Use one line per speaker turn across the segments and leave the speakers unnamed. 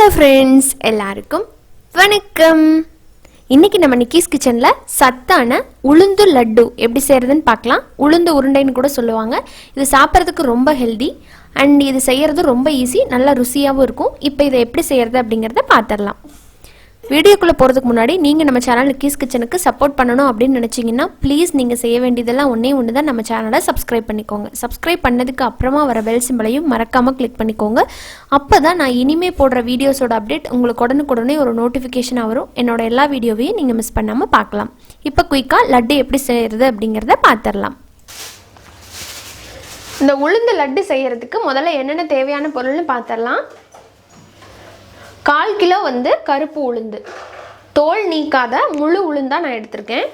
Hello friends, எல்லாருக்கும் வணக்கம். இன்னைக்கு நம்ம நிக்கிஸ் கிச்சன்ல சத்தான உளுந்து லட்டு எப்படி செய்யறதுன்னு பார்க்கலாம். உளுந்து உருண்டைன்னு கூட சொல்லுவாங்க. இது சாப்பிட்றதுக்கு ரொம்ப ஹெல்தி அண்ட் இது செய்யறது ரொம்ப ஈஸி, நல்லா ருசியாகவும் இருக்கும். இப்போ இதை எப்படி செய்யறது அப்படிங்கிறத பார்த்துடலாம். வீடியோக்குள்ளே போகிறதுக்கு முன்னாடி நீங்கள் நம்ம சேனல் நிக்கிஸ் கிச்சனுக்கு சப்போர்ட் பண்ணணும் அப்படின்னு நினச்சிங்கன்னா ப்ளீஸ் நீங்கள் செய்ய வேண்டியதெல்லாம் ஒன்று தான், நம்ம சேனலை சப்ஸ்கிரைப் பண்ணிக்கோங்க. சப்ஸ்கிரைப் பண்ணதுக்கு அப்புறமா வர பெல் சிம்பளையும் மறக்காமல் கிளிக் பண்ணிக்கோங்க. அப்போ தான் நான் இனிமேல் போடுற வீடியோஸோட அப்டேட் உங்களுக்கு உடனுக்குடனே ஒரு நோட்டிஃபிகேஷனாக வரும். என்னோட எல்லா வீடியோவையும் நீங்கள் மிஸ் பண்ணாமல் பார்க்கலாம். இப்போ குயிக்காக லட்டு எப்படி செய்கிறது அப்படிங்கிறத பார்த்துடலாம். இந்த உளுந்து லட்டு செய்கிறதுக்கு முதல்ல என்னென்ன தேவையான பொருள்னு பார்த்துடலாம். 1/4 கிலோ கருப்பு உளுந்து, தோல் நீக்காத முழு உளுந்தாக நான் எடுத்திருக்கேன்.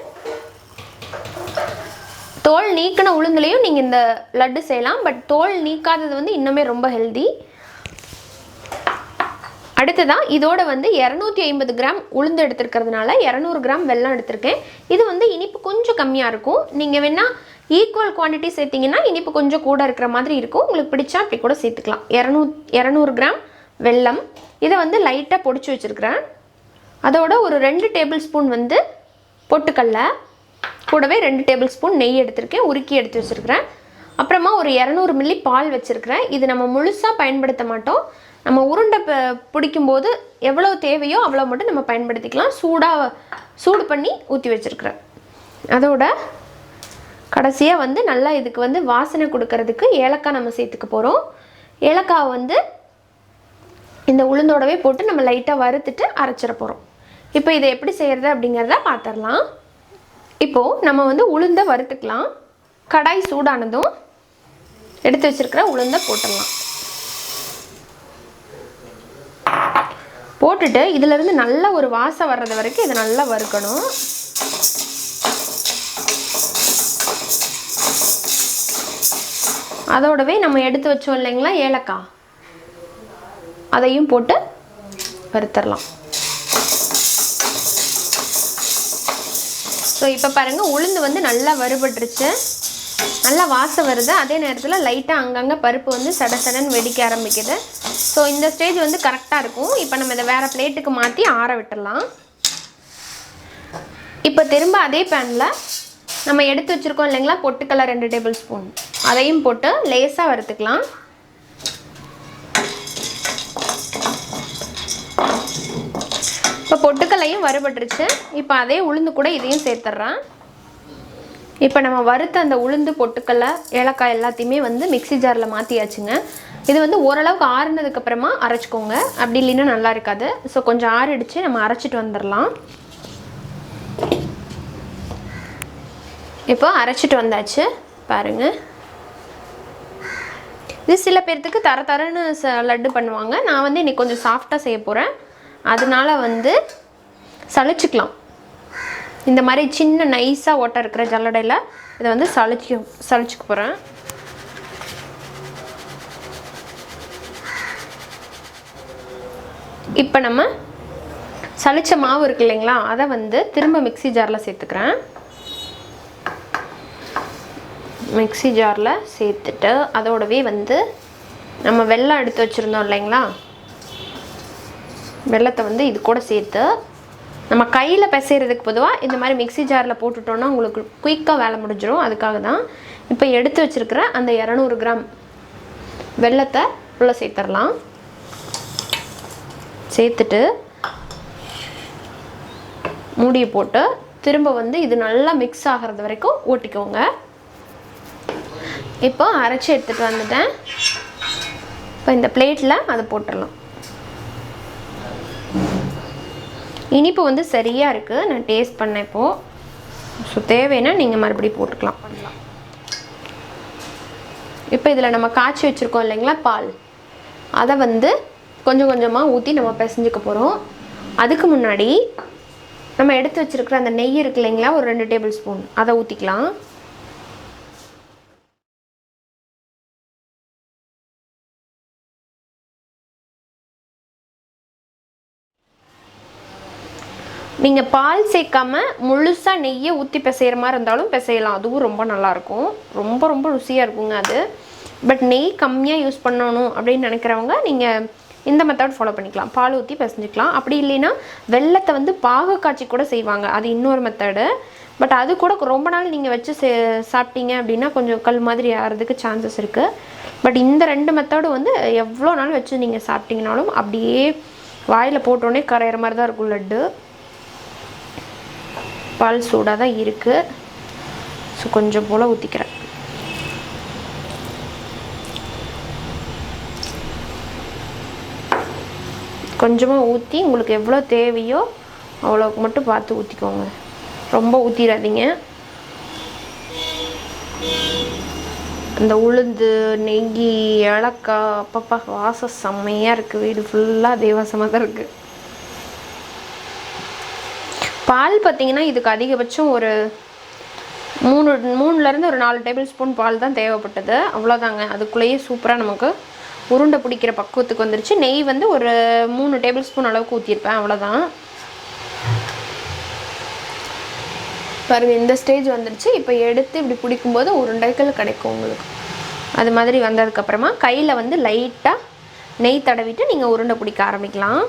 தோல் நீக்கின உளுந்துலையும் நீங்கள் இந்த லட்டு செய்யலாம், பட் தோல் நீக்காதது இன்னுமே ரொம்ப ஹெல்தி. அடுத்ததான் இதோட 250 கிராம் உளுந்து எடுத்துருக்கிறதுனால 200 கிராம் வெல்லம் எடுத்திருக்கேன். இது இனிப்பு கொஞ்சம் கம்மியாக இருக்கும். நீங்கள் வேணால் ஈக்குவல் குவான்டிட்டி சேர்த்திங்கன்னா இனிப்பு கொஞ்சம் கூட இருக்கிற மாதிரி இருக்கும். உங்களுக்கு பிடிச்சா அப்படி கூட சேர்த்துக்கலாம். 200 கிராம் வெல்லம், இதை லைட்டாக பொடிச்சு வச்சுருக்கிறேன். அதோட ஒரு 2 டேபிள் ஸ்பூன் பொட்டுக்கல்ல, கூடவே 2 டேபிள் ஸ்பூன் நெய் எடுத்திருக்கேன், உருக்கி எடுத்து வச்சுருக்கிறேன். அப்புறமா ஒரு 200 மில்லி பால் வச்சுருக்கிறேன். இது நம்ம முழுசாக பயன்படுத்த மாட்டோம். நம்ம உருண்டை பிடிக்கும்போது எவ்வளோ தேவையோ அவ்வளோ மட்டும் நம்ம பயன்படுத்திக்கலாம். சூடு பண்ணி ஊற்றி வச்சுருக்கிறேன். அதோட கடைசியாக நல்லா இதுக்கு வாசனை கொடுக்கறதுக்கு ஏலக்காய் நம்ம சேர்த்துக்க போகிறோம். ஏலக்காய் இந்த உளுந்தோடவே போட்டு நம்ம லைட்டாக வறுத்துட்டு அரைச்சிட போகிறோம். இப்போ இதை எப்படி செய்கிறது அப்படிங்கிறத பார்த்துடலாம். இப்போது நம்ம உளுந்தை வறுத்துக்கலாம். கடாய் சூடானதும் எடுத்து வச்சுருக்கிற உளுந்தை போட்டுடலாம். போட்டுட்டு இதிலேருந்து நல்ல ஒரு வாசம் வர்றது வரைக்கும் இதை நல்லா வறுக்கணும். அதோடவே நம்ம எடுத்து வச்சோம் இல்லைங்களா ஏலக்காய், அதையும் போட்டு வறுத்தரலாம். ஸோ இப்போ பாருங்கள், உளுந்து நல்லா வறுபட்டுருச்சு, நல்லா வாசம் வருது. அதே நேரத்தில் லைட்டாக அங்கங்கே பருப்பு சட சடன்னு வெடிக்க ஆரம்பிக்குது. ஸோ இந்த ஸ்டேஜ் கரெக்டாக இருக்கும். இப்போ நம்ம இதை வேறு பிளேட்டுக்கு மாற்றி ஆற விட்டுடலாம். இப்போ திரும்ப அதே பேனில் நம்ம எடுத்து வச்சுருக்கோம் இல்லைங்களா பொட்டுக்கல்ல 2 டேபிள் ஸ்பூன், அதையும் போட்டு லேசாக வறுத்துக்கலாம். இப்போ பொட்டுக்கல்லையும் வறுபட்டுருச்சு. இப்போ அதே உளுந்து கூட இதையும் சேர்த்துட்றேன். இப்போ நம்ம வறுத்த அந்த உளுந்து, பொட்டுக்கல்ல, ஏலக்காய் எல்லாத்தையுமே மிக்ஸி ஜாரில் மாற்றியாச்சுங்க. இது ஓரளவுக்கு ஆறுனதுக்கப்புறமா அரைச்சிக்கோங்க, அப்படி இல்லைன்னா நல்லா இருக்காது. ஸோ கொஞ்சம் ஆறிடுச்சு, நம்ம அரைச்சிட்டு வந்துடலாம். இப்போ அரைச்சிட்டு வந்தாச்சு பாருங்கள். இது சில பேர்த்துக்கு தரன்னு லட்டு பண்ணுவாங்க. நான் இன்னைக்கு கொஞ்சம் சாஃப்டாக செய்ய போகிறேன். அதனால சளிச்சிக்கலாம். இந்த மாதிரி சின்ன நைஸாக ஓட்டை இருக்கிற ஜல்லடையில் இதை சளிச்சிக்க போகிறேன். இப்போ நம்ம சளிச்ச மாவு இருக்கு இல்லைங்களா, அதை திரும்ப மிக்ஸி ஜாரில் சேர்த்துக்கிறேன். மிக்ஸி ஜாரில் சேர்த்துட்டு அதோடவே நம்ம வெல்லம் எடுத்து வச்சுருந்தோம் இல்லைங்களா, வெல்லத்தை இது கூட சேர்த்து நம்ம கையில் பிசைகிறதுக்கு பொதுவாக இந்த மாதிரி மிக்ஸி ஜாரில் போட்டுட்டோன்னா உங்களுக்கு குயிக்காக வேலை முடிஞ்சிடும். அதுக்காக தான் இப்போ எடுத்து வச்சுருக்கிற அந்த 200 கிராம் வெல்லத்தை உள்ளே சேர்த்துடலாம். சேர்த்துட்டு மூடியை போட்டு திரும்ப இது நல்லா மிக்ஸ் ஆகிறது வரைக்கும் ஊட்டிக்கோங்க. இப்போ அரைச்சி எடுத்துகிட்டு வந்துட்டேன். இப்போ இந்த பிளேட்டில் அதை போட்டுடலாம். இனிப்பு சரியாக இருக்குது, நான் டேஸ்ட் பண்ணேன் இப்போது. ஸோ தேவைன்னா நீங்கள் மறுபடியும் போட்டுக்கலாம். இப்போ இதில் நம்ம காய்ச்சி வச்சுருக்கோம் இல்லைங்களா பால், அதை கொஞ்சம் கொஞ்சமாக ஊற்றி நம்ம பிசைஞ்சிக்க போகிறோம். அதுக்கு முன்னாடி நம்ம எடுத்து வச்சுருக்கிற அந்த நெய் இருக்கு இல்லைங்களா, ஒரு 2 டேபிள் ஸ்பூன், அதை ஊற்றிக்கலாம். நீங்கள் பால் சேர்க்காமல் முழுசாக நெய்யை ஊற்றி பிசைகிற மாதிரி இருந்தாலும் பிசையலாம், அதுவும் ரொம்ப நல்லாயிருக்கும். ரொம்ப ருசியாக இருக்குங்க அது. பட் நெய் கம்மியாக யூஸ் பண்ணணும் அப்படின்னு நினைக்கிறவங்க நீங்கள் இந்த மெத்தட் ஃபாலோ பண்ணிக்கலாம். பால் ஊற்றி பிசைஞ்சிக்கலாம். அப்படி இல்லைன்னா வெல்லத்தை வந்து பாகு காய்ச்சி கூட செய்வாங்க, அது இன்னொரு மெத்தடு. பட் அது கூட ரொம்ப நாள் நீங்கள் வச்சு சாப்பிட்டீங்க அப்படின்னா கொஞ்சம் கல் மாதிரி ஆகிறதுக்கு சான்சஸ் இருக்குது. பட் இந்த 2 மெத்தடும் வந்து எவ்வளோ நாள் வச்சு நீங்கள் சாப்பிட்டீங்கனாலும் அப்படியே வாயில் போட்டோன்னே கரையிற மாதிரி தான் இருக்கும் லட்டு. பால் சூடாக தான் இருக்குது. ஸோ கொஞ்சம் போல் ஊற்றிக்கிறேன். கொஞ்சமாக ஊற்றி உங்களுக்கு எவ்வளோ தேவையோ அவ்வளோக்கு மட்டும் பார்த்து ஊற்றிக்கோங்க, ரொம்ப ஊற்றிடாதீங்க. அந்த உளுந்து, நெய், ஏலக்காய், அப்பப்பா வாசம் செம்மையாக இருக்குது. வீடு ஃபுல்லாக அதே வாசமாக தான் இருக்குது. பால் பார்த்திங்கன்னா இதுக்கு அதிகபட்சம் ஒரு 3லேருந்து ஒரு 4 டேபிள் ஸ்பூன் பால் தான் தேவைப்பட்டது. அவ்வளோதாங்க. அதுக்குள்ளேயே சூப்பராக நமக்கு உருண்டை பிடிக்கிற பக்குவத்துக்கு வந்துருச்சு. நெய் வந்து ஒரு 3 டேபிள் ஸ்பூன் அளவுக்கு ஊற்றிருப்பேன், அவ்வளோதான். பாருங்கள், இந்த ஸ்டேஜ் வந்துருச்சு. இப்போ எடுத்து இப்படி பிடிக்கும்போது உருண்டைகள் கிடைக்கும் உங்களுக்கு. அது மாதிரி வந்ததுக்கப்புறமா கையில் வந்து லைட்டாக நெய் தடவிட்டு நீங்கள் உருண்டை பிடிக்க ஆரம்பிக்கலாம்.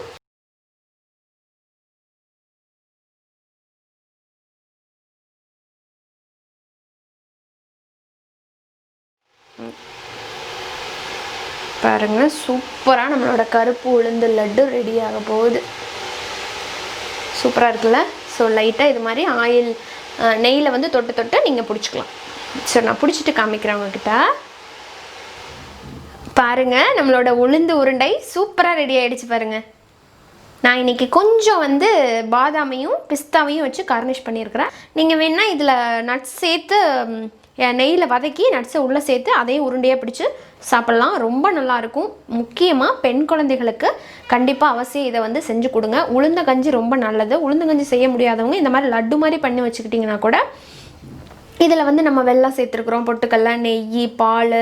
பாருங்கள், சூப்பராக நம்மளோட கருப்பு உளுந்து லட்டு ரெடி ஆக போகுது. சூப்பராக இருக்குல்ல? ஸோ லைட்டாக இது மாதிரி ஆயில் நெய்யில் வந்து தொட்டு நீங்கள் பிடிச்சிக்கலாம். சரி, நான் பிடிச்சிட்டு காமிக்கிறேன் உங்ககிட்ட. பாருங்கள், நம்மளோட உளுந்து உருண்டை சூப்பராக ரெடி ஆகிடுச்சு. பாருங்கள், நான் இன்றைக்கி கொஞ்சம் வந்து பாதாமையும் பிஸ்தாவையும் வச்சு கார்னிஷ் பண்ணியிருக்கிறேன். நீங்கள் வேணால் இதில் நட்ஸ் சேர்த்து நெய்யில் வதக்கி நட்ஸை உள்ளே சேர்த்து அதையும் உருண்டையாக பிடிச்சி சாப்பிட்லாம். ரொம்ப நல்லாயிருக்கும். முக்கியமாக பெண் குழந்தைகளுக்கு கண்டிப்பாக அவசியம் இதை வந்து செஞ்சு கொடுங்க. உளுந்தங்கஞ்சி ரொம்ப நல்லது. உளுந்தங்கஞ்சி செய்ய முடியாதவங்க இந்த மாதிரி லட்டு மாதிரி பண்ணி வச்சுக்கிட்டிங்கன்னா கூட இதில் வந்து நம்ம வெல்லம் சேர்த்துருக்குறோம், பொட்டுக்கல்ல, நெய், பால்,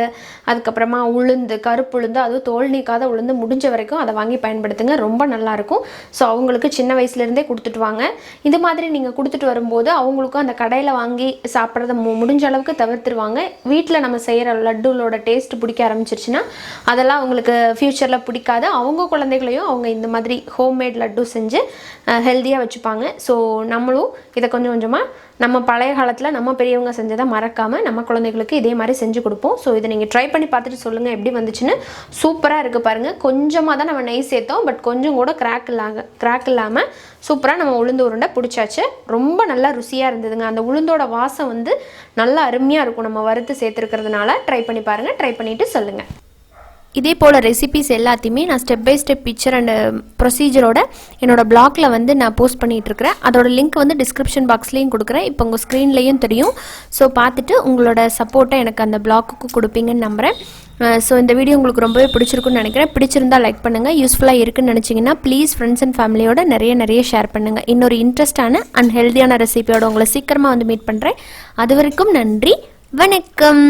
அதுக்கப்புறமா உளுந்து, கருப்பு உளுந்து, அதுவும் தோல் நீக்காத உளுந்து முடிஞ்ச வரைக்கும் அதை வாங்கி பயன்படுத்துங்க. ரொம்ப நல்லாயிருக்கும். ஸோ அவங்களுக்கு சின்ன வயசுலேருந்தே கொடுத்துட்டு வாங்க. இது மாதிரி நீங்கள் கொடுத்துட்டு வரும்போது அவங்களுக்கும் அந்த கடையில் வாங்கி சாப்பிட்றத முடிஞ்ச அளவுக்கு தவிர்த்துருவாங்க. வீட்டில் நம்ம செய்கிற லட்டுகளோட டேஸ்ட் பிடிக்க ஆரம்பிச்சிருச்சுன்னா அதெல்லாம் அவங்களுக்கு ஃப்யூச்சரில் பிடிக்காது. அவங்க குழந்தைகளையும் அவங்க இந்த மாதிரி ஹோம்மேட் லட்டு செஞ்சு ஹெல்த்தியாக வச்சுப்பாங்க. ஸோ நம்மளும் இதை கொஞ்சம் கொஞ்சமாக நம்ம பழைய காலத்தில் நம்ம பெரியவங்க செஞ்சதை மறக்காமல் நம்ம குழந்தைகளுக்கு இதே மாதிரி செஞ்சு கொடுப்போம். ஸோ இதை நீங்கள் ட்ரை பண்ணி பார்த்துட்டு சொல்லுங்கள் எப்படி வந்துச்சுன்னு. சூப்பராக இருக்குது பாருங்கள். கொஞ்சமாக தான் நம்ம நெய் சேர்த்தோம், பட் கொஞ்சம் கூட கிராக் இல்லாமல் சூப்பராக நம்ம உளுந்து உருண்டை பிடிச்சாச்சு. ரொம்ப நல்லா ருசியாக இருந்ததுங்க. அந்த உளுந்தோட வாசம் வந்து நல்லா அருமையாக இருக்கும் நம்ம வறுத்து சேர்த்துருக்கிறதுனால. ட்ரை பண்ணி பாருங்கள், ட்ரை பண்ணிவிட்டு சொல்லுங்கள். இதே போல் ரெசிபிஸ் எல்லாத்தையுமே நான் step by step picture and ப்ரொசீஜரோட என்னோடய பிளாகில் வந்து நான் போஸ்ட் பண்ணிகிட்ருக்கிறேன். அதோட லிங்க் வந்து டிஸ்கிரிப்ஷன் பாக்ஸ்லேயும் கொடுக்குறேன், இப்போ உங்கள் ஸ்க்ரீன்லேயும் தெரியும். ஸோ பார்த்துட்டு உங்களோட சப்போர்ட்டை எனக்கு அந்த பிளாக்குக்கு கொடுப்பீங்கன்னு நம்புகிறேன். ஸோ இந்த வீடியோ உங்களுக்கு ரொம்பவே பிடிச்சிருக்குன்னு நினைக்கிறேன். பிடிச்சிருந்தால் லைக் பண்ணுங்கள். யூஸ்ஃபுல்லாக இருக்குன்னு நினச்சிங்கன்னா ப்ளீஸ் ஃப்ரெண்ட்ஸ் அண்ட் ஃபேமிலியோட நிறைய ஷேர் பண்ணுங்கள். இன்னொரு இன்ட்ரெஸ்டான அண்ட் ஹெல்த்தியான ரெசிபியோட உங்களை சீக்கிரமாக வந்து மீட் பண்ணுறேன். அது வரைக்கும் நன்றி, வணக்கம்.